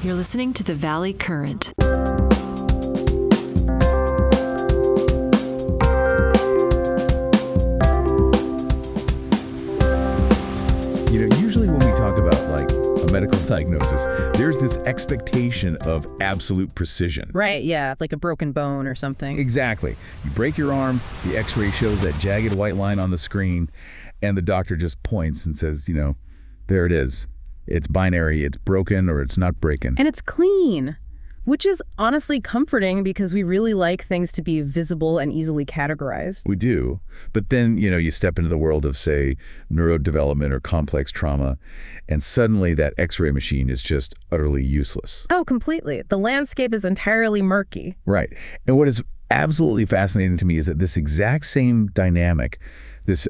You're listening to the Valley Current. Usually when we talk about like a medical diagnosis, there's this expectation of absolute precision. Right, yeah, like a broken bone or something. Exactly. You break your arm, the x-ray shows that jagged white line on the screen, and the doctor just points and says, there it is. It's binary, it's broken or it's not breaking. And it's clean, which is honestly comforting because we really like things to be visible and easily categorized. We do. But then, you step into the world of, say, neurodevelopment or complex trauma, and suddenly that x-ray machine is just utterly useless. Oh, completely. The landscape is entirely murky. Right. And what is absolutely fascinating to me is that this exact same dynamic, this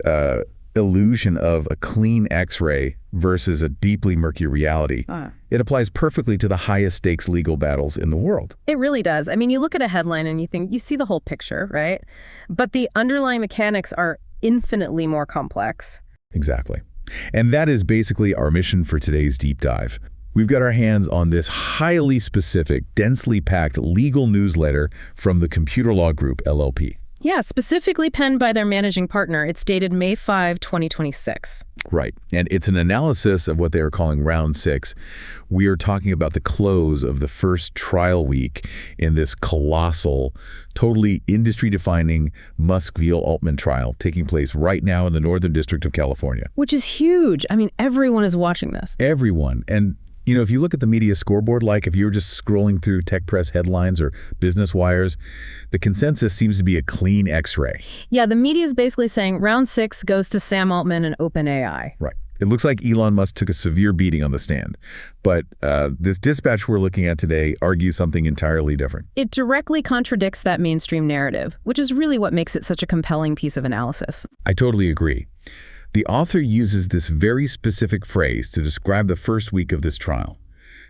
illusion of a clean x-ray versus a deeply murky reality, it applies perfectly to the highest stakes legal battles in the world. It really does. I mean, you look at a headline and you see the whole picture, right? But the underlying mechanics are infinitely more complex. Exactly. And that is basically our mission for today's deep dive. We've got our hands on this highly specific, densely packed legal newsletter from the Computer Law Group, LLP. Yeah, specifically penned by their managing partner. It's dated May 5, 2026. Right. And it's an analysis of what they are calling round 6. We are talking about the close of the first trial week in this colossal, totally industry-defining Musk v. Altman trial taking place right now in the Northern District of California. Which is huge. I mean, everyone is watching this. Everyone. And if you look at the media scoreboard, like if you were just scrolling through tech press headlines or business wires, the consensus seems to be a clean x-ray. Yeah, the media is basically saying round 6 goes to Sam Altman and OpenAI. Right. It looks like Elon Musk took a severe beating on the stand. But this dispatch we're looking at today argues something entirely different. It directly contradicts that mainstream narrative, which is really what makes it such a compelling piece of analysis. I totally agree. The author uses this very specific phrase to describe the first week of this trial.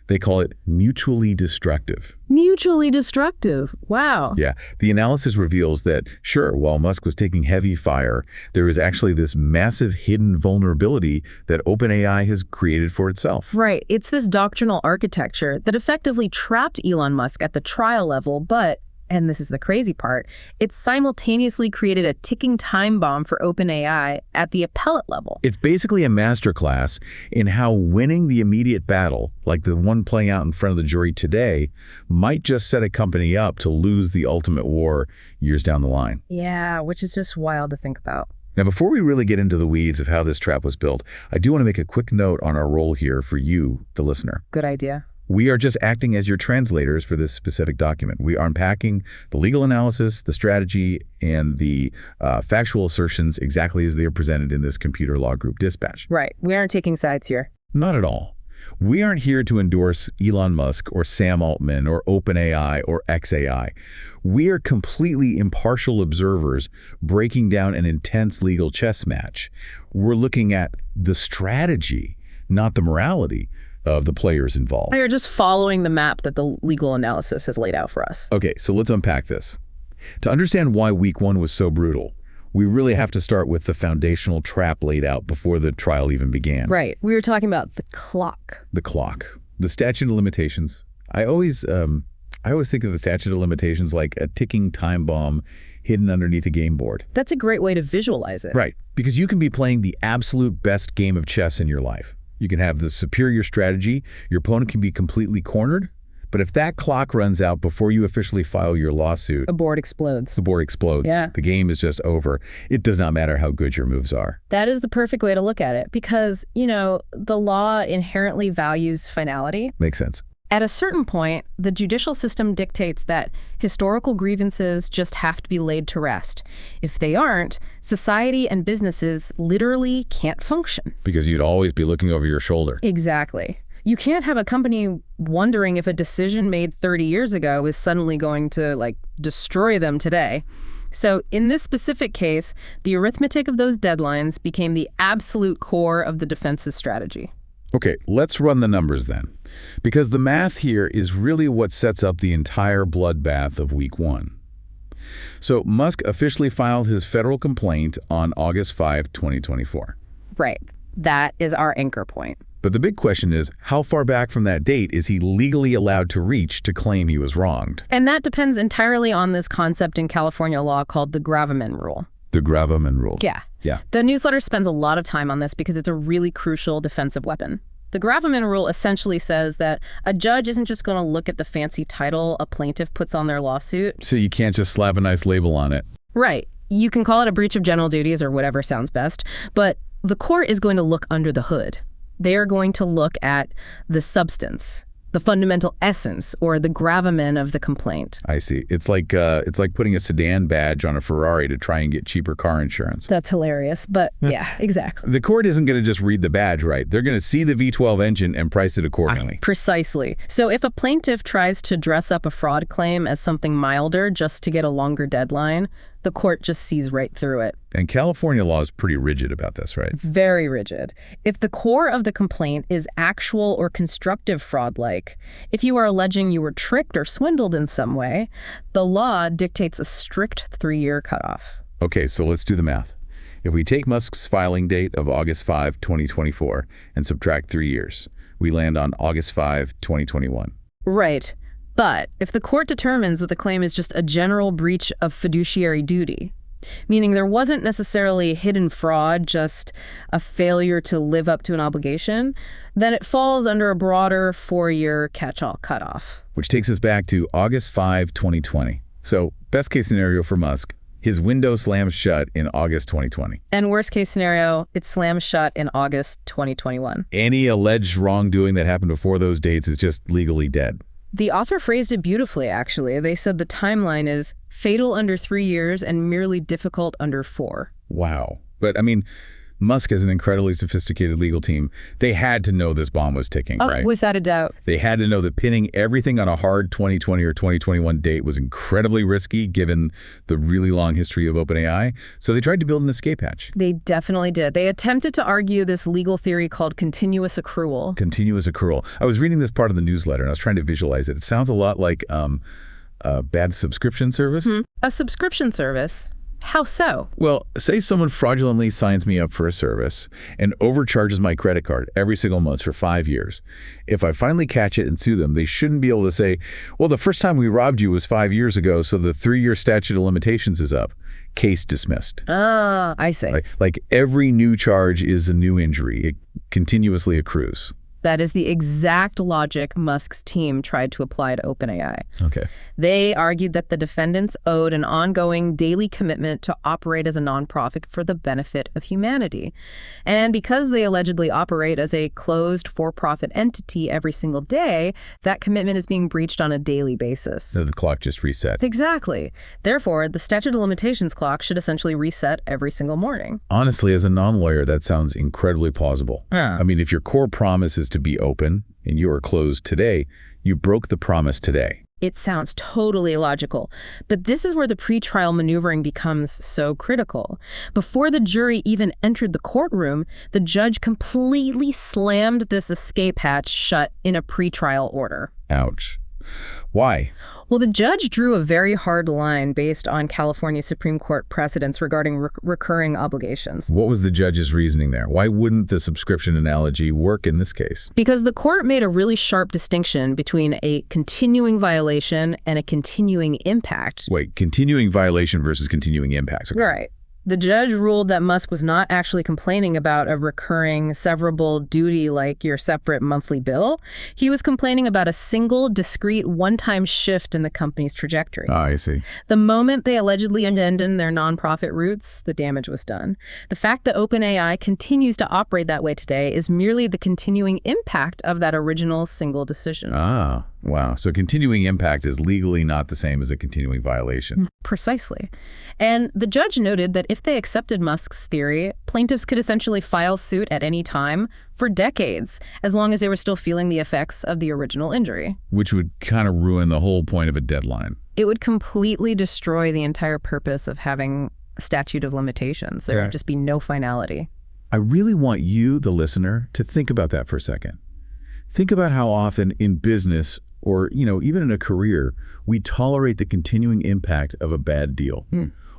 They call it mutually destructive. Mutually destructive. Wow. Yeah. The analysis reveals that, sure, while Musk was taking heavy fire, there is actually this massive hidden vulnerability that OpenAI has created for itself. Right. It's this doctrinal architecture that effectively trapped Elon Musk at the trial level, but, and this is the crazy part, it simultaneously created a ticking time bomb for OpenAI at the appellate level. It's basically a masterclass in how winning the immediate battle, like the one playing out in front of the jury today, might just set a company up to lose the ultimate war years down the line. Yeah, which is just wild to think about. Now, before we really get into the weeds of how this trap was built, I do want to make a quick note on our role here for you, the listener. Good idea. We are just acting as your translators for this specific document. We are unpacking the legal analysis, the strategy, and the factual assertions exactly as they are presented in this Computer Law Group dispatch. Right. We aren't taking sides here. Not at all. We aren't here to endorse Elon Musk or Sam Altman or OpenAI or XAI. We are completely impartial observers breaking down an intense legal chess match. We're looking at the strategy, not the morality of the players involved. You're just following the map that the legal analysis has laid out for us. Okay, so let's unpack this. To understand why week 1 was so brutal, we really have to start with the foundational trap laid out before the trial even began. Right. We were talking about the clock. The clock. The statute of limitations. I always think of the statute of limitations like a ticking time bomb hidden underneath a game board. That's a great way to visualize it. Right. Because you can be playing the absolute best game of chess in your life. You can have the superior strategy. Your opponent can be completely cornered. But if that clock runs out before you officially file your lawsuit, a board explodes. The board explodes. Yeah. The game is just over. It does not matter how good your moves are. That is the perfect way to look at it because, the law inherently values finality. Makes sense. At a certain point, the judicial system dictates that historical grievances just have to be laid to rest. If they aren't, society and businesses literally can't function. Because you'd always be looking over your shoulder. Exactly. You can't have a company wondering if a decision made 30 years ago is suddenly going to, destroy them today. So in this specific case, the arithmetic of those deadlines became the absolute core of the defense's strategy. Okay, let's run the numbers then. Because the math here is really what sets up the entire bloodbath of week 1. So Musk officially filed his federal complaint on August 5, 2024. Right. That is our anchor point. But the big question is, how far back from that date is he legally allowed to reach to claim he was wronged? And that depends entirely on this concept in California law called the gravamen rule. The gravamen rule. Yeah. Yeah. The newsletter spends a lot of time on this because it's a really crucial defensive weapon. The gravamen rule essentially says that a judge isn't just going to look at the fancy title a plaintiff puts on their lawsuit. So you can't just slap a nice label on it. Right. You can call it a breach of general duties or whatever sounds best, but the court is going to look under the hood. They are going to look at the substance, the fundamental essence, or the gravamen of the complaint. I see. It's like putting a sedan badge on a Ferrari to try and get cheaper car insurance. That's hilarious, but yeah, exactly. The court isn't going to just read the badge right. They're going to see the V12 engine and price it accordingly. Precisely. So if a plaintiff tries to dress up a fraud claim as something milder just to get a longer deadline, the court just sees right through it. And California law is pretty rigid about this, right? Very rigid. If the core of the complaint is actual or constructive fraud-like, if you are alleging you were tricked or swindled in some way, the law dictates a strict 3-year cutoff. Okay, so let's do the math. If we take Musk's filing date of August 5, 2024, and subtract 3 years, we land on August 5, 2021. Right. But if the court determines that the claim is just a general breach of fiduciary duty, meaning there wasn't necessarily hidden fraud, just a failure to live up to an obligation, then it falls under a broader 4-year catch-all cutoff. Which takes us back to August 5, 2020. So, best case scenario for Musk, his window slams shut in August 2020. And worst case scenario, it slams shut in August 2021. Any alleged wrongdoing that happened before those dates is just legally dead. The author phrased it beautifully, actually. They said the timeline is fatal under 3 years and merely difficult under 4. Wow. But, I mean, Musk has an incredibly sophisticated legal team. They had to know this bomb was ticking, right? Without a doubt. They had to know that pinning everything on a hard 2020 or 2021 date was incredibly risky given the really long history of OpenAI. So they tried to build an escape hatch. They definitely did. They attempted to argue this legal theory called continuous accrual. Continuous accrual. I was reading this part of the newsletter and I was trying to visualize it. It sounds a lot like a bad subscription service. A subscription service? How so? Well, say someone fraudulently signs me up for a service and overcharges my credit card every single month for 5 years. If I finally catch it and sue them, they shouldn't be able to say, well, the first time we robbed you was 5 years ago, so the 3-year statute of limitations is up. Case dismissed. Ah, I see. Like every new charge is a new injury. It continuously accrues. That is the exact logic Musk's team tried to apply to OpenAI. Okay. They argued that the defendants owed an ongoing daily commitment to operate as a nonprofit for the benefit of humanity. And because they allegedly operate as a closed for-profit entity every single day, that commitment is being breached on a daily basis. So the clock just resets. Exactly. Therefore, the statute of limitations clock should essentially reset every single morning. Honestly, as a non-lawyer, that sounds incredibly plausible. Yeah. I mean, if your core promise is to be open and you are closed today, you broke the promise today. It sounds totally logical, but this is where the pretrial maneuvering becomes so critical. Before the jury even entered the courtroom, the judge completely slammed this escape hatch shut in a pretrial order. Ouch. Why? Well, the judge drew a very hard line based on California Supreme Court precedents regarding recurring obligations. What was the judge's reasoning there? Why wouldn't the subscription analogy work in this case? Because the court made a really sharp distinction between a continuing violation and a continuing impact. Wait, continuing violation versus continuing impacts. Okay. Right. The judge ruled that Musk was not actually complaining about a recurring severable duty like your separate monthly bill. He was complaining about a single, discrete, one-time shift in the company's trajectory. Ah, I see. The moment they allegedly abandoned their nonprofit roots, the damage was done. The fact that OpenAI continues to operate that way today is merely the continuing impact of that original single decision. Ah, wow. So continuing impact is legally not the same as a continuing violation. Precisely. And the judge noted that if they accepted Musk's theory, plaintiffs could essentially file suit at any time for decades, as long as they were still feeling the effects of the original injury. Which would kind of ruin the whole point of a deadline. It would completely destroy the entire purpose of having a statute of limitations. There would just be no finality. I really want you, the listener, to think about that for a second. Think about how often in business or, even in a career, we tolerate the continuing impact of a bad deal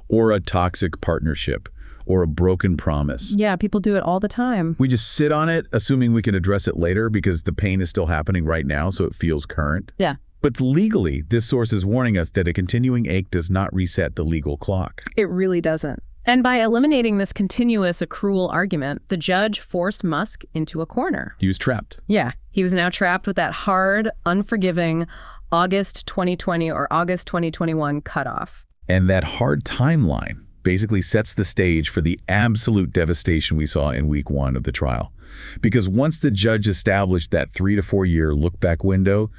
or a toxic partnership or a broken promise. Yeah, people do it all the time. We just sit on it, assuming we can address it later because the pain is still happening right now, so it feels current. Yeah. But legally, this source is warning us that a continuing ache does not reset the legal clock. It really doesn't. And by eliminating this continuous accrual argument, the judge forced Musk into a corner. He was trapped. Yeah, he was now trapped with that hard, unforgiving August 2020 or August 2021 cutoff. And that hard timeline basically sets the stage for the absolute devastation we saw in week 1 of the trial. Because once the judge established that 3 to 4 year look-back window,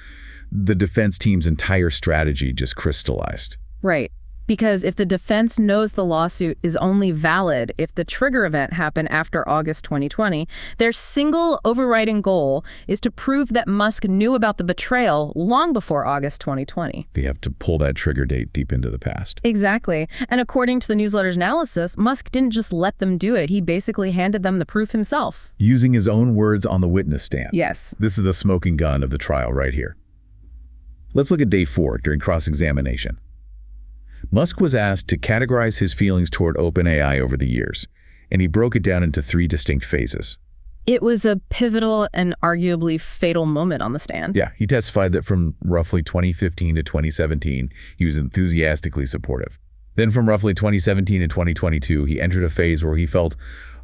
the defense team's entire strategy just crystallized. Right. Because if the defense knows the lawsuit is only valid if the trigger event happened after August 2020, their single overriding goal is to prove that Musk knew about the betrayal long before August 2020. They have to pull that trigger date deep into the past. Exactly. And according to the newsletter's analysis, Musk didn't just let them do it. He basically handed them the proof himself. Using his own words on the witness stand. Yes. This is the smoking gun of the trial right here. Let's look at day 4 during cross-examination. Musk was asked to categorize his feelings toward OpenAI over the years, and he broke it down into 3 distinct phases. It was a pivotal and arguably fatal moment on the stand. Yeah, he testified that from roughly 2015 to 2017, he was enthusiastically supportive. Then from roughly 2017 to 2022, he entered a phase where he felt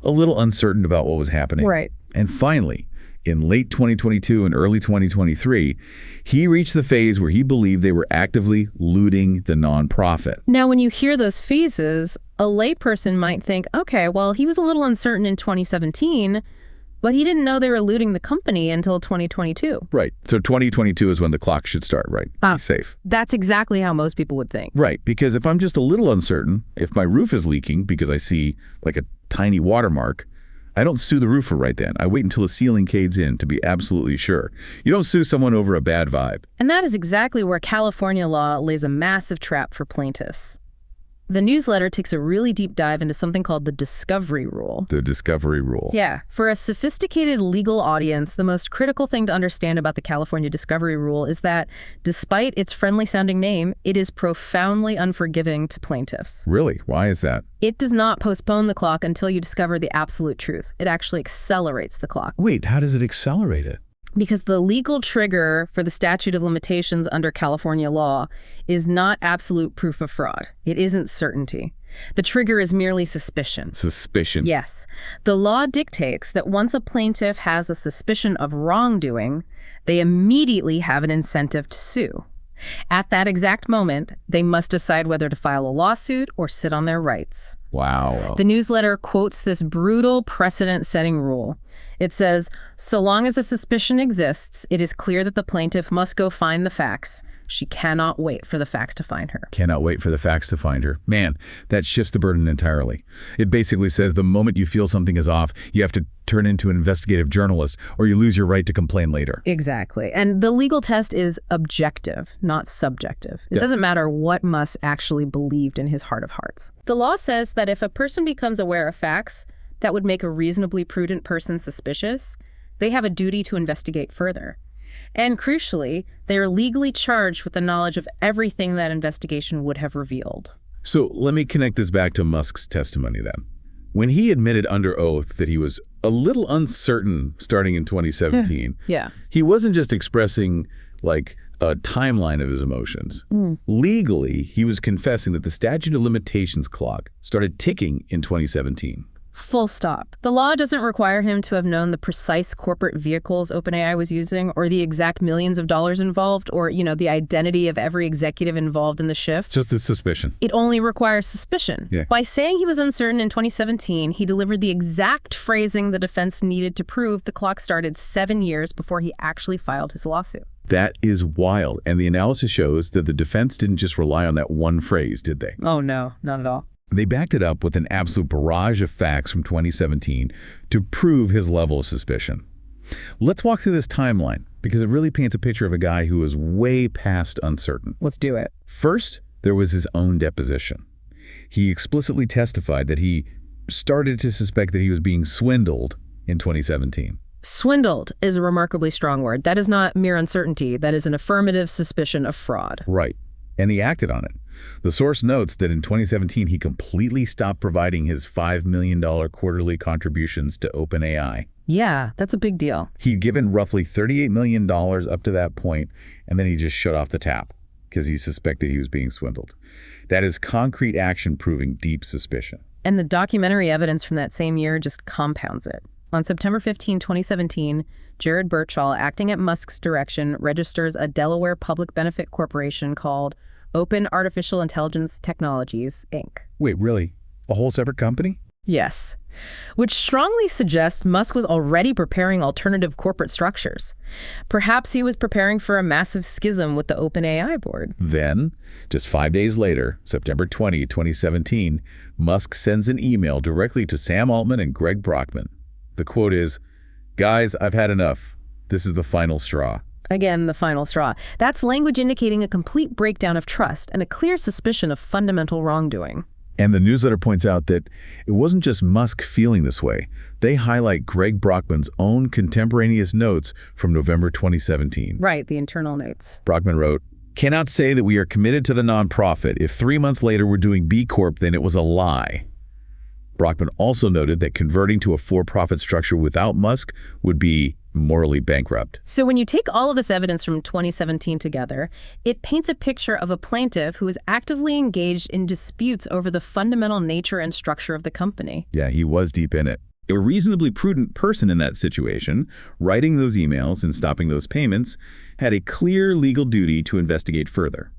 a little uncertain about what was happening. Right. And finally, in late 2022 and early 2023, he reached the phase where he believed they were actively looting the nonprofit. Now, when you hear those phases, a layperson might think, okay, well, he was a little uncertain in 2017, but he didn't know they were looting the company until 2022. Right. So 2022 is when the clock should start, right? Be safe. That's exactly how most people would think. Right. Because if I'm just a little uncertain, if my roof is leaking because I see like a tiny watermark, I don't sue the roofer right then. I wait until the ceiling caves in to be absolutely sure. You don't sue someone over a bad vibe. And that is exactly where California law lays a massive trap for plaintiffs. The newsletter takes a really deep dive into something called the discovery rule. The discovery rule. Yeah. For a sophisticated legal audience, the most critical thing to understand about the California discovery rule is that, despite its friendly-sounding name, it is profoundly unforgiving to plaintiffs. Really? Why is that? It does not postpone the clock until you discover the absolute truth. It actually accelerates the clock. Wait, how does it accelerate it? Because the legal trigger for the statute of limitations under California law is not absolute proof of fraud. It isn't certainty. The trigger is merely suspicion. Suspicion. Yes. The law dictates that once a plaintiff has a suspicion of wrongdoing, they immediately have an incentive to sue. At that exact moment, they must decide whether to file a lawsuit or sit on their rights. Wow. The newsletter quotes this brutal precedent-setting rule. It says, so long as a suspicion exists, it is clear that the plaintiff must go find the facts. She cannot wait for the facts to find her. Cannot wait for the facts to find her. Man, that shifts the burden entirely. It basically says the moment you feel something is off, you have to turn into an investigative journalist or you lose your right to complain later. Exactly. And the legal test is objective, not subjective. It doesn't matter what Musk actually believed in his heart of hearts. The law says that if a person becomes aware of facts that would make a reasonably prudent person suspicious, they have a duty to investigate further. And crucially, they are legally charged with the knowledge of everything that investigation would have revealed. So let me connect this back to Musk's testimony then. When he admitted under oath that he was a little uncertain starting in 2017, he wasn't just expressing like a timeline of his emotions. Legally, he was confessing that the statute of limitations clock started ticking in 2017. Full stop. The law doesn't require him to have known the precise corporate vehicles OpenAI was using or the exact millions of dollars involved or, the identity of every executive involved in the shift. Just a suspicion. It only requires suspicion. Yeah. By saying he was uncertain in 2017, he delivered the exact phrasing the defense needed to prove the clock started 7 years before he actually filed his lawsuit. That is wild. And the analysis shows that the defense didn't just rely on that one phrase, did they? Oh, no, not at all. They backed it up with an absolute barrage of facts from 2017 to prove his level of suspicion. Let's walk through this timeline because it really paints a picture of a guy who was way past uncertain. Let's do it. First, there was his own deposition. He explicitly testified that he started to suspect that he was being swindled in 2017. Swindled is a remarkably strong word. That is not mere uncertainty. That is an affirmative suspicion of fraud. Right. And he acted on it. The source notes that in 2017, he completely stopped providing his $5 million quarterly contributions to OpenAI. Yeah, that's a big deal. He'd given roughly $38 million up to that point, and then he just shut off the tap because he suspected he was being swindled. That is concrete action proving deep suspicion. And the documentary evidence from that same year just compounds it. On September 15, 2017, Jared Birchall, acting at Musk's direction, registers a Delaware public benefit corporation called Open Artificial Intelligence Technologies, Inc. Wait, really? A whole separate company? Yes, which strongly suggests Musk was already preparing alternative corporate structures. Perhaps he was preparing for a massive schism with the OpenAI board. Then, just 5 days later, September 20, 2017, Musk sends an email directly to Sam Altman and Greg Brockman. The quote is, "Guys, I've had enough. This is the final straw." Again, the final straw. That's language indicating a complete breakdown of trust and a clear suspicion of fundamental wrongdoing. And the newsletter points out that it wasn't just Musk feeling this way. They highlight Greg Brockman's own contemporaneous notes from November 2017. Right, the internal notes. Brockman wrote, "Cannot say that we are committed to the nonprofit. If 3 months later we're doing B Corp, then it was a lie." Brockman also noted that converting to a for-profit structure without Musk would be morally bankrupt. So when you take all of this evidence from 2017 together, it paints a picture of a plaintiff who is actively engaged in disputes over the fundamental nature and structure of the company. Yeah, he was deep in it. A reasonably prudent person in that situation, writing those emails and stopping those payments, had a clear legal duty to investigate further.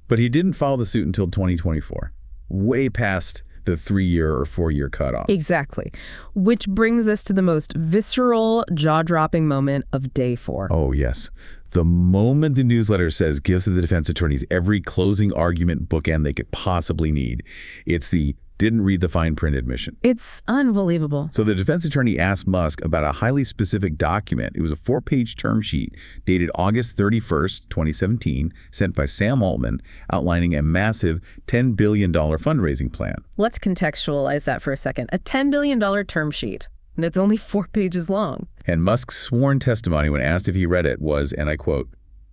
But he didn't file the suit until 2024, way past the 3-year or 4-year cutoff. Exactly. Which brings us to the most visceral, jaw-dropping moment of day 4. Oh, yes. The moment the newsletter says gives the defense attorneys every closing argument bookend they could possibly need. It's the didn't read the fine print admission. It's unbelievable. So the defense attorney asked Musk about a highly specific document. It was a 4-page term sheet dated August 31st, 2017, sent by Sam Altman, outlining a massive $10 billion fundraising plan. Let's contextualize that for a second. A $10 billion term sheet, and it's only 4 pages long. And Musk's sworn testimony when asked if he read it was, and I quote,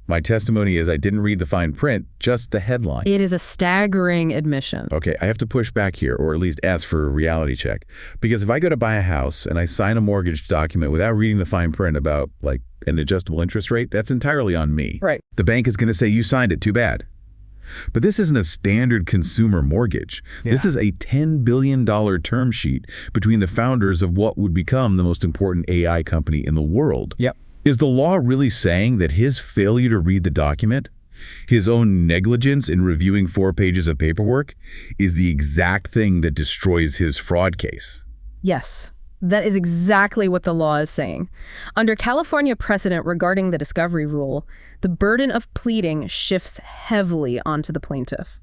"My testimony is I didn't read the fine print, just the headline." It is a staggering admission. Okay, I have to push back here, or at least ask for a reality check. Because if I go to buy a house and I sign a mortgage document without reading the fine print about, like, an adjustable interest rate, that's entirely on me. Right. The bank is going to say, you signed it, too bad. But this isn't a standard consumer mortgage. Yeah. This is a $10 billion term sheet between the founders of what would become the most important AI company in the world. Yep. Is the law really saying that his failure to read the document, his own negligence in reviewing 4 pages of paperwork, is the exact thing that destroys his fraud case? Yes, that is exactly what the law is saying. Under California precedent regarding the discovery rule, the burden of pleading shifts heavily onto the plaintiff.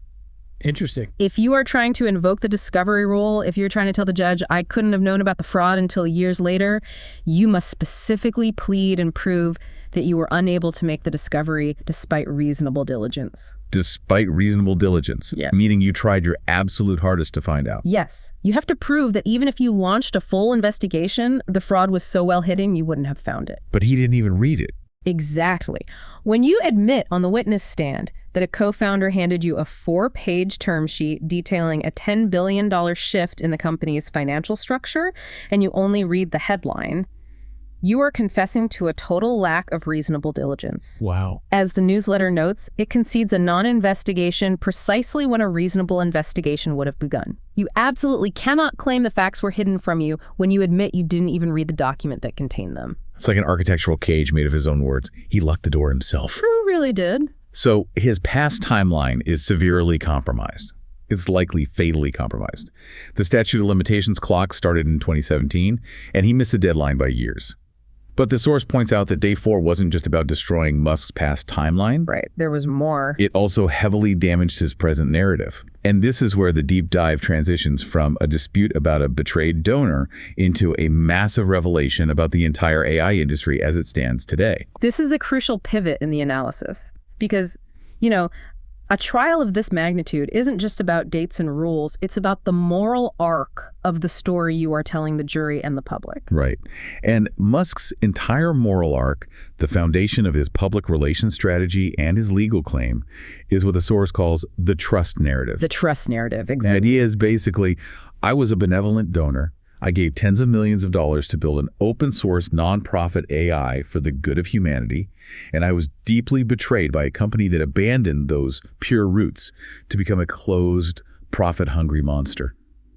Interesting. If you are trying to invoke the discovery rule, if you're trying to tell the judge, I couldn't have known about the fraud until years later, you must specifically plead and prove that you were unable to make the discovery despite reasonable diligence. Despite reasonable diligence? Yeah. Meaning you tried your absolute hardest to find out? Yes. You have to prove that even if you launched a full investigation, the fraud was so well hidden you wouldn't have found it. But he didn't even read it. Exactly. When you admit on the witness stand that a co-founder handed you a 4-page term sheet detailing a $10 billion shift in the company's financial structure, and you only read the headline, you are confessing to a total lack of reasonable diligence. Wow. As the newsletter notes, it concedes a non-investigation precisely when a reasonable investigation would have begun. You absolutely cannot claim the facts were hidden from you when you admit you didn't even read the document that contained them. It's like an architectural cage made of his own words. He locked the door himself. Who really did? So his past timeline is severely compromised. It's likely fatally compromised. The statute of limitations clock started in 2017, and he missed the deadline by years. But the source points out that day 4 wasn't just about destroying Musk's past timeline. Right, there was more. It also heavily damaged his present narrative. And this is where the deep dive transitions from a dispute about a betrayed donor into a massive revelation about the entire AI industry as it stands today. This is a crucial pivot in the analysis because, A trial of this magnitude isn't just about dates and rules, it's about the moral arc of the story you are telling the jury and the public. Right. And Musk's entire moral arc, the foundation of his public relations strategy and his legal claim, is what the source calls the trust narrative. The trust narrative, The exactly. idea is basically, I was a benevolent donor. I gave tens of millions of dollars to build an open source nonprofit AI for the good of humanity, and I was deeply betrayed by a company that abandoned those pure roots to become a closed, profit-hungry monster.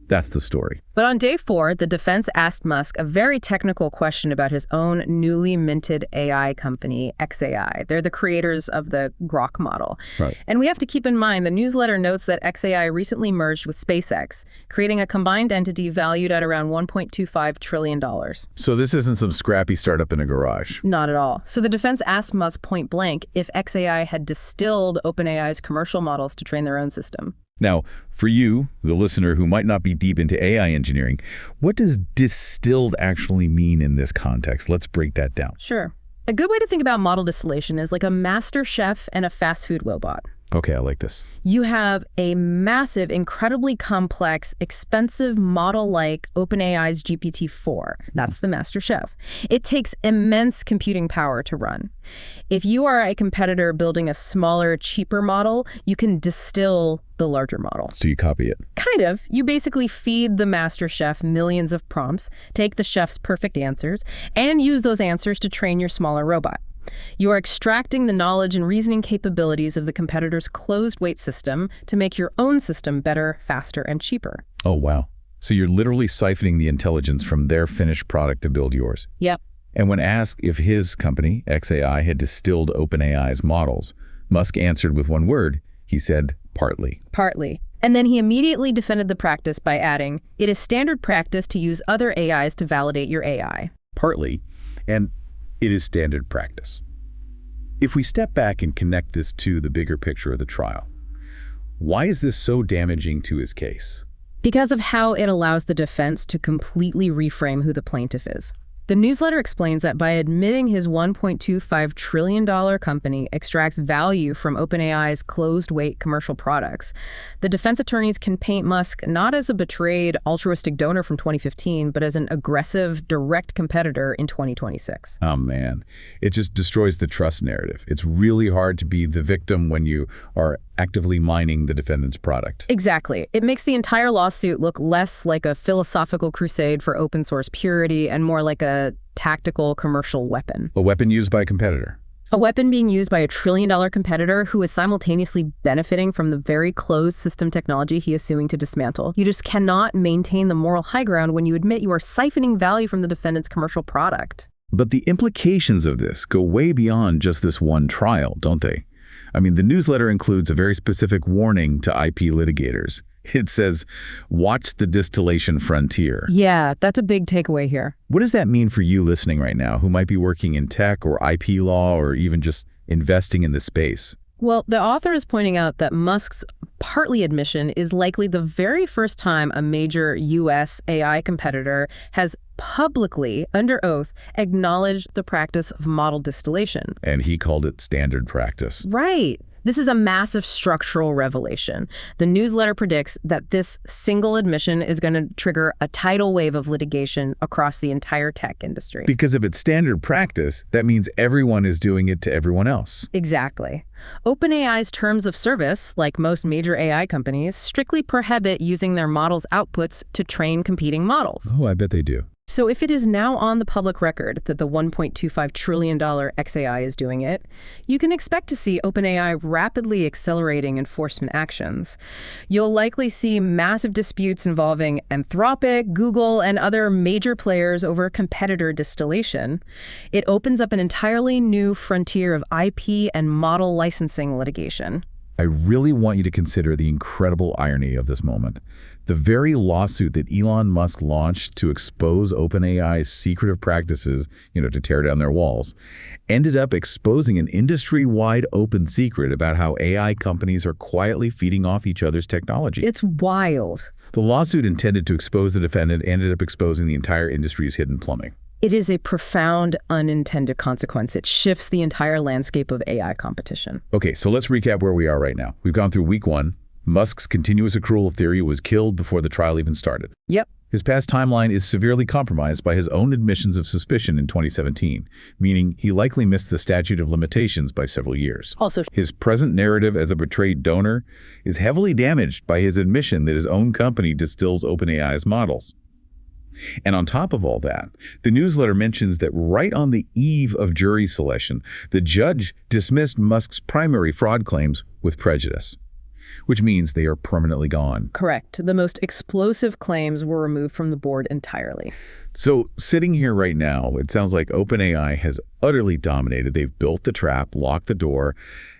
That's the story. But on day 4, the defense asked Musk a very technical question about his own newly minted AI company, xAI. They're the creators of the Grok model. Right. And we have to keep in mind, the newsletter notes that xAI recently merged with SpaceX, creating a combined entity valued at around $1.25 trillion. So this isn't some scrappy startup in a garage. Not at all. So the defense asked Musk point blank if xAI had distilled OpenAI's commercial models to train their own system. Now, for you, the listener who might not be deep into AI engineering, what does distilled actually mean in this context? Let's break that down. Sure. A good way to think about model distillation is like a master chef and a fast food robot. Okay, I like this. You have a massive, incredibly complex, expensive model like OpenAI's GPT-4. That's the master chef. It takes immense computing power to run. If you are a competitor building a smaller, cheaper model, you can distill the larger model. So you copy it. Kind of. You basically feed the master chef millions of prompts, take the chef's perfect answers, and use those answers to train your smaller robot. You are extracting the knowledge and reasoning capabilities of the competitor's closed-weight system to make your own system better, faster, and cheaper. Oh, wow. So you're literally siphoning the intelligence from their finished product to build yours. Yep. And when asked if his company, xAI, had distilled OpenAI's models, Musk answered with one word. He said, partly. Partly. And then he immediately defended the practice by adding, it is standard practice to use other AIs to validate your AI. Partly. And it is standard practice. If we step back and connect this to the bigger picture of the trial, why is this so damaging to his case? Because of how it allows the defense to completely reframe who the plaintiff is. The newsletter explains that by admitting his $1.25 trillion company extracts value from OpenAI's closed-weight commercial products, the defense attorneys can paint Musk not as a betrayed, altruistic donor from 2015, but as an aggressive, direct competitor in 2026. Oh, man. It just destroys the trust narrative. It's really hard to be the victim when you are actively mining the defendant's product. Exactly. It makes the entire lawsuit look less like a philosophical crusade for open source purity and more like a tactical commercial weapon. A weapon used by a competitor. A weapon being used by a trillion-dollar competitor who is simultaneously benefiting from the very closed system technology he is suing to dismantle. You just cannot maintain the moral high ground when you admit you are siphoning value from the defendant's commercial product. But the implications of this go way beyond just this one trial, don't they? I mean, the newsletter includes a very specific warning to IP litigators. It says, watch the distillation frontier. Yeah, that's a big takeaway here. What does that mean for you listening right now who might be working in tech or IP law or even just investing in the space? Well, the author is pointing out that Musk's partly admission is likely the very first time a major U.S. AI competitor has publicly, under oath, acknowledged the practice of model distillation. And he called it standard practice. Right. This is a massive structural revelation. The newsletter predicts that this single admission is going to trigger a tidal wave of litigation across the entire tech industry. Because if it's standard practice, that means everyone is doing it to everyone else. Exactly. OpenAI's terms of service, like most major AI companies, strictly prohibit using their models' outputs to train competing models. Oh, I bet they do. So if it is now on the public record that the $1.25 trillion xAI is doing it, you can expect to see OpenAI rapidly accelerating enforcement actions. You'll likely see massive disputes involving Anthropic, Google, and other major players over competitor distillation. It opens up an entirely new frontier of IP and model licensing litigation. I really want you to consider the incredible irony of this moment. The very lawsuit that Elon Musk launched to expose OpenAI's secretive practices, to tear down their walls, ended up exposing an industry-wide open secret about how AI companies are quietly feeding off each other's technology. It's wild. The lawsuit intended to expose the defendant ended up exposing the entire industry's hidden plumbing. It is a profound unintended consequence. It shifts the entire landscape of AI competition. Okay, so let's recap where we are right now. We've gone through week 1. Musk's continuous accrual theory was killed before the trial even started. Yep. His past timeline is severely compromised by his own admissions of suspicion in 2017, meaning he likely missed the statute of limitations by several years. Also, His present narrative as a betrayed donor is heavily damaged by his admission that his own company distills OpenAI's models. And on top of all that, the newsletter mentions that right on the eve of jury selection, the judge dismissed Musk's primary fraud claims with prejudice, which means they are permanently gone. correct. The most explosive claims were removed from the board entirely. So sitting here right now, it sounds like OpenAI has utterly dominated. They've built the trap, locked the door,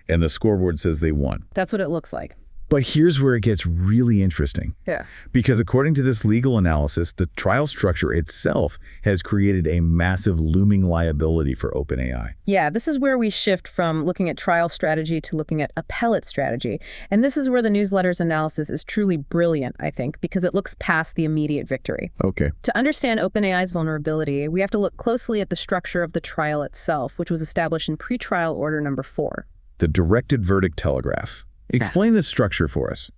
and the scoreboard says they won. That's what it looks like. But here's where it gets really interesting. Yeah. Because according to this legal analysis, the trial structure itself has created a massive looming liability for OpenAI. Yeah, this is where we shift from looking at trial strategy to looking at appellate strategy. And this is where the newsletter's analysis is truly brilliant, I think, because it looks past the immediate victory. Okay. To understand OpenAI's vulnerability, we have to look closely at the structure of the trial itself, which was established in pretrial order number 4. The directed verdict telegraph. Explain this structure for us.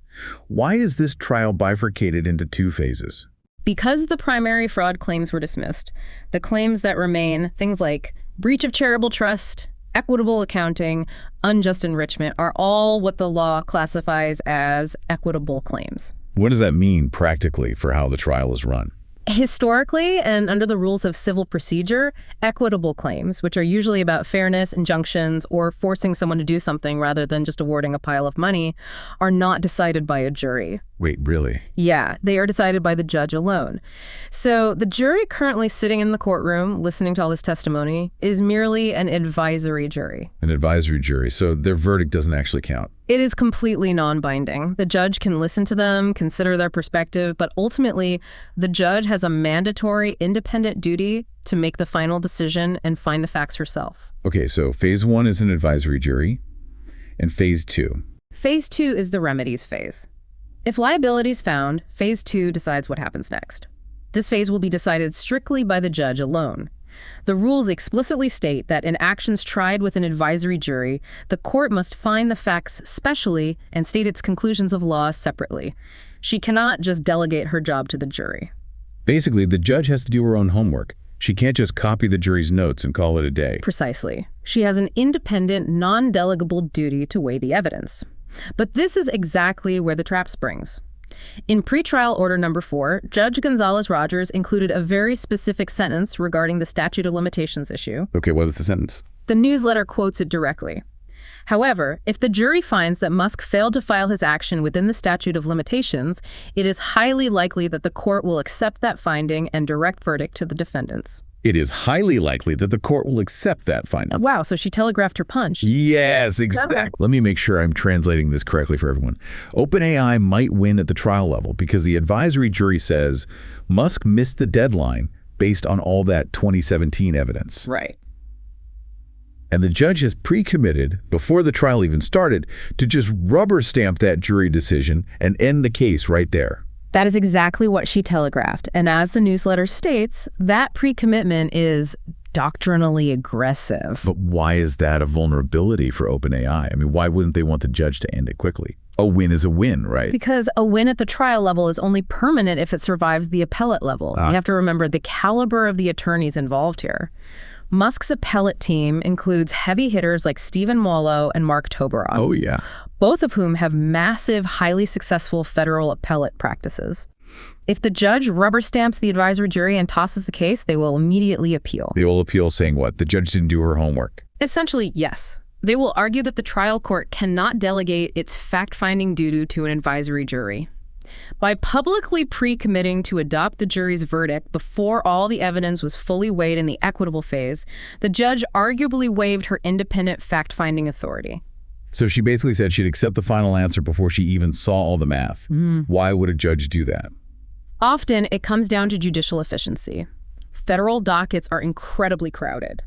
Why is this trial bifurcated into 2 phases? Because the primary fraud claims were dismissed, the claims that remain, things like breach of charitable trust, equitable accounting, unjust enrichment, are all what the law classifies as equitable claims. What does that mean practically for how the trial is run? Historically, and under the rules of civil procedure, equitable claims, which are usually about fairness, injunctions, or forcing someone to do something rather than just awarding a pile of money, are not decided by a jury. Wait, really? Yeah, they are decided by the judge alone. So the jury currently sitting in the courtroom listening to all this testimony is merely an advisory jury. An advisory jury, so their verdict doesn't actually count. It is completely non-binding. The judge can listen to them, consider their perspective, but ultimately, the judge has a mandatory independent duty to make the final decision and find the facts herself. Okay, so phase 1 is an advisory jury, and phase 2. Phase 2 is the remedies phase. If liability is found, phase 2 decides what happens next. This phase will be decided strictly by the judge alone. The rules explicitly state that in actions tried with an advisory jury, the court must find the facts specially and state its conclusions of law separately. She cannot just delegate her job to the jury. Basically, the judge has to do her own homework. She can't just copy the jury's notes and call it a day. Precisely. She has an independent, non-delegable duty to weigh the evidence. But this is exactly where the trap springs. In pretrial order number 4, Judge Gonzalez-Rogers included a very specific sentence regarding the statute of limitations issue. Okay, what is the sentence? The newsletter quotes it directly. However, if the jury finds that Musk failed to file his action within the statute of limitations, it is highly likely that the court will accept that finding and direct verdict to the defendants. It is highly likely that the court will accept that finding. Wow, so she telegraphed her punch. Yes, exactly. Let me make sure I'm translating this correctly for everyone. OpenAI might win at the trial level because the advisory jury says Musk missed the deadline based on all that 2017 evidence. Right. And the judge has pre-committed, before the trial even started, to just rubber stamp that jury decision and end the case right there. That is exactly what she telegraphed. And as the newsletter states, that pre-commitment is doctrinally aggressive. But why is that a vulnerability for OpenAI? I mean, why wouldn't they want the judge to end it quickly? A win is a win, right? Because a win at the trial level is only permanent if it survives the appellate level. You have to remember the caliber of the attorneys involved here. Musk's appellate team includes heavy hitters like Stephen Mollo and Mark Toberow. Oh, yeah. Both of whom have massive, highly successful federal appellate practices. If the judge rubber stamps the advisory jury and tosses the case, they will immediately appeal. They will appeal saying what? The judge didn't do her homework. Essentially, yes. They will argue that the trial court cannot delegate its fact-finding duty to an advisory jury. By publicly pre-committing to adopt the jury's verdict before all the evidence was fully weighed in the equitable phase, the judge arguably waived her independent fact-finding authority. So she basically said she'd accept the final answer before she even saw all the math. Why would a judge do that? Often, it comes down to judicial efficiency. Federal dockets are incredibly crowded.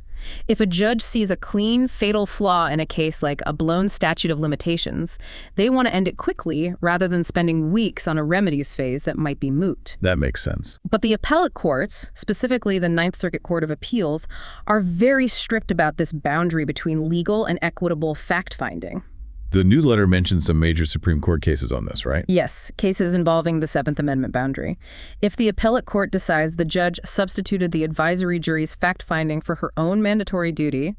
If a judge sees a clean, fatal flaw in a case like a blown statute of limitations, they want to end it quickly rather than spending weeks on a remedies phase that might be moot. That makes sense. But the appellate courts, specifically the Ninth Circuit Court of Appeals, are very strict about this boundary between legal and equitable fact-finding. The newsletter mentions some major Supreme Court cases on this, right? Yes, cases involving the Seventh Amendment boundary. If the appellate court decides the judge substituted the advisory jury's fact-finding for her own mandatory duty,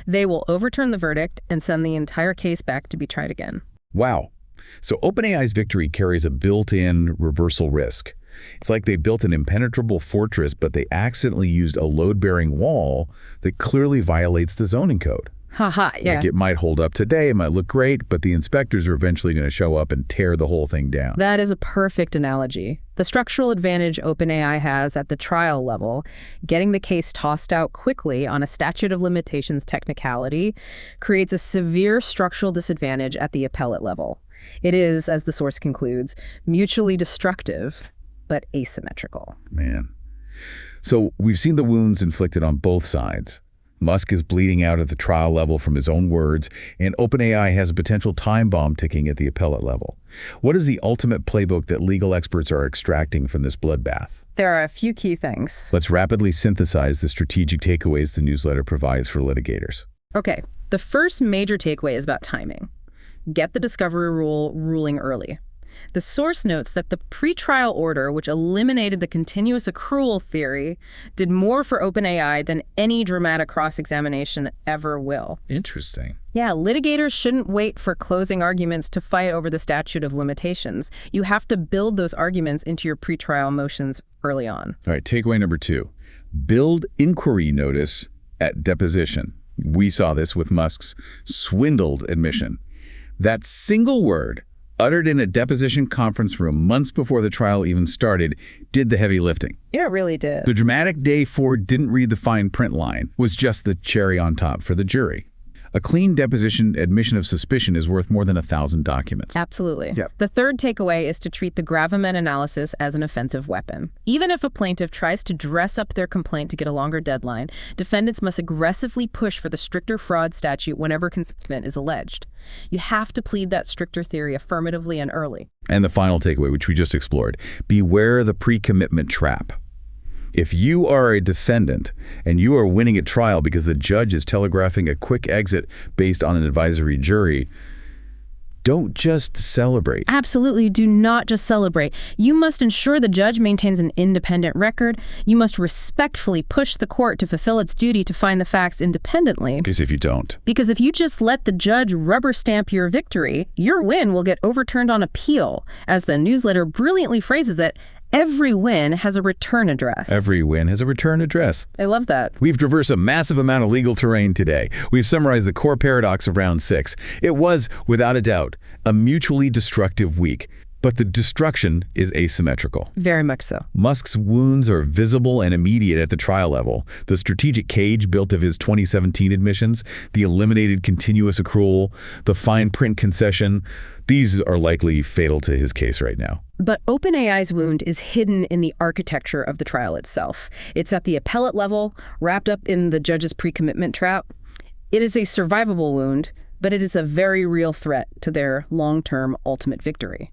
they will overturn the verdict and send the entire case back to be tried again. Wow. So OpenAI's victory carries a built-in reversal risk. It's like they built an impenetrable fortress, but they accidentally used a load-bearing wall that clearly violates the zoning code. Haha, yeah. Like it might hold up today, it might look great, but the inspectors are eventually going to show up and tear the whole thing down. That is a perfect analogy. The structural advantage OpenAI has at the trial level, getting the case tossed out quickly on a statute of limitations technicality, creates a severe structural disadvantage at the appellate level. It is, as the source concludes, mutually destructive, but asymmetrical. Man. So we've seen the wounds inflicted on both sides. Musk is bleeding out at the trial level from his own words, and OpenAI has a potential time bomb ticking at the appellate level. What is the ultimate playbook that legal experts are extracting from this bloodbath? There are a few key things. Let's rapidly synthesize the strategic takeaways the newsletter provides for litigators. Okay, the first major takeaway is about timing. Get the discovery rule ruling early. The source notes that the pretrial order, which eliminated the continuous accrual theory, did more for OpenAI than any dramatic cross-examination ever will. Interesting. Yeah, litigators shouldn't wait for closing arguments to fight over the statute of limitations. You have to build those arguments into your pretrial motions early on. All right, takeaway number 2. Build inquiry notice at deposition. We saw this with Musk's swindled admission. That single word, uttered in a deposition conference room months before the trial even started, did the heavy lifting. Yeah, it really did. The dramatic day Ford didn't read the fine print line was just the cherry on top for the jury. A clean deposition admission of suspicion is worth more than 1,000 documents. Absolutely. Yep. The third takeaway is to treat the gravamen analysis as an offensive weapon. Even if a plaintiff tries to dress up their complaint to get a longer deadline, defendants must aggressively push for the stricter fraud statute whenever concealment is alleged. You have to plead that stricter theory affirmatively and early. And the final takeaway, which we just explored, beware the pre-commitment trap. If you are a defendant and you are winning at trial because the judge is telegraphing a quick exit based on an advisory jury, don't just celebrate. Absolutely, do not just celebrate. You must ensure the judge maintains an independent record. You must respectfully push the court to fulfill its duty to find the facts independently. Because if you don't. Because if you just let the judge rubber stamp your victory, your win will get overturned on appeal. As the newsletter brilliantly phrases it, every win has a return address. Every win has a return address. I love that. We've traversed a massive amount of legal terrain today. We've summarized the core paradox of round 6. It was, without a doubt, a mutually destructive week. But the destruction is asymmetrical. Very much so. Musk's wounds are visible and immediate at the trial level. The strategic cage built of his 2017 admissions, the eliminated continuous accrual, the fine print concession, these are likely fatal to his case right now. But OpenAI's wound is hidden in the architecture of the trial itself. It's at the appellate level, wrapped up in the judge's pre-commitment trap. It is a survivable wound, but it is a very real threat to their long-term ultimate victory.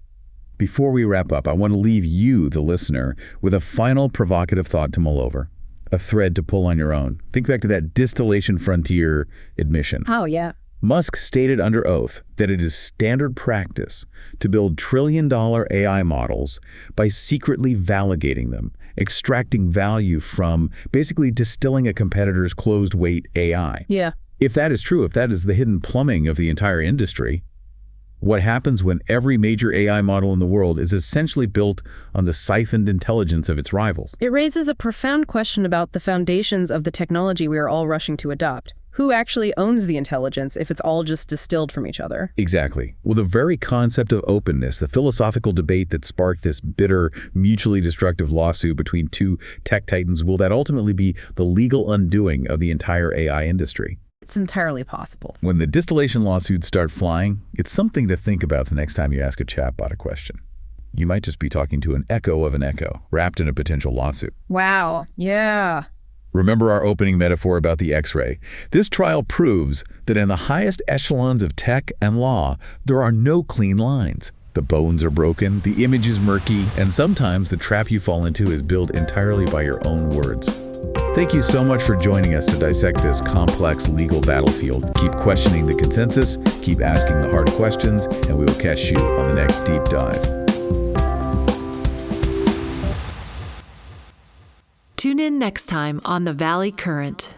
Before we wrap up, I want to leave you, the listener, with a final provocative thought to mull over, a thread to pull on your own. Think back to that distillation frontier admission. Oh, yeah. Musk stated under oath that it is standard practice to build trillion-dollar AI models by secretly validating them, extracting value from basically distilling a competitor's closed-weight AI. Yeah. If that is true, if that is the hidden plumbing of the entire industry, what happens when every major AI model in the world is essentially built on the siphoned intelligence of its rivals? It raises a profound question about the foundations of the technology we are all rushing to adopt. Who actually owns the intelligence if it's all just distilled from each other? Exactly. Well, the very concept of openness, the philosophical debate that sparked this bitter, mutually destructive lawsuit between two tech titans, will that ultimately be the legal undoing of the entire AI industry? It's entirely possible. When the distillation lawsuits start flying, it's something to think about the next time you ask a chatbot a question. You might just be talking to an echo of an echo, wrapped in a potential lawsuit. Wow. Yeah. Remember our opening metaphor about the X-ray. This trial proves that in the highest echelons of tech and law, there are no clean lines. The bones are broken, the image is murky, and sometimes the trap you fall into is built entirely by your own words. Thank you so much for joining us to dissect this complex legal battlefield. Keep questioning the consensus, keep asking the hard questions, and we will catch you on the next deep dive. Tune in next time on The Valley Current.